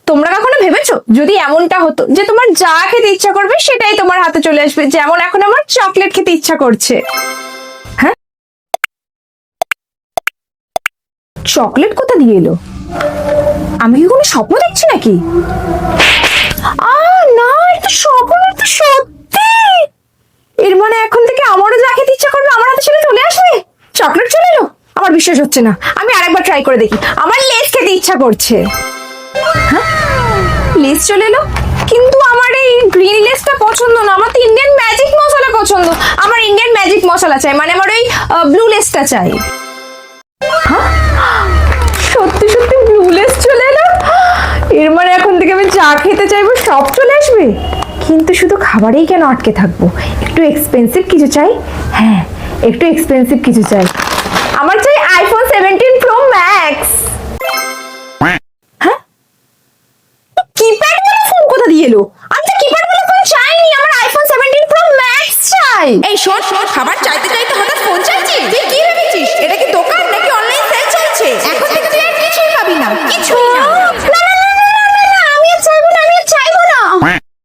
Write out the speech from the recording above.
তোমরা কখনো ভেবেছো যদি এমনটা হতো যে তোমার যা খেতে ইচ্ছা করবে সেটাই তোমার হাতে চলে আসবে, যেমন এখন আমার চকলেট খেতে ইচ্ছা করছে। হ্যাঁ, চকলেট কোথা দিয়ে এলো? আমি কি কোনো স্বপ্ন দেখছি নাকি? না, এটা স্বপ্ন, এটা সত্যি। এর মানে এখন থেকে আমারও যা খেতে ইচ্ছা করবে আমার হাতে সেটা চলে আসবে। চকলেট চলে এলো? আমার বিশ্বাস হচ্ছে না, আমি আরেকবার ট্রাই করে দেখি। আমার লেস খেতে ইচ্ছা করছে। হ্যাঁ, লেস চলে এলো, কিন্তু আমার এই গ্রিন লেসটা পছন্দ না, আমার তো ইন্ডিয়ান ম্যাজিক মশলা পছন্দ। আমার ইন্ডিয়ান ম্যাজিক মশলা চাই, মানে আমার ওই ব্লু লেসটা চাই। হ্যাঁ, সত্যি সত্যি ব্লু লেস চলে এলো। এর মানে এখন থেকে আমি যা খেতে চাইবো সব চলে আসবে। কিন্তু শুধু খাবারেই কেন আটকে থাকবো? একটু এক্সপেন্সিভ কিছু চাই। হ্যাঁ, একটু এক্সপেন্সিভ কিছু চাই। আমার চাই আইফোন 17 প্রো ম্যাক্স। হ্যাঁ, কিপ্যাড ওয়ালা ফোন কোথা দিয়ে এলো? আমি তো কিপ্যাড ওয়ালা ফোন চাইনি, আমার আইফোন 17 প্রো ম্যাক্স চাই। এই শোন শোন, খাবার চাইতে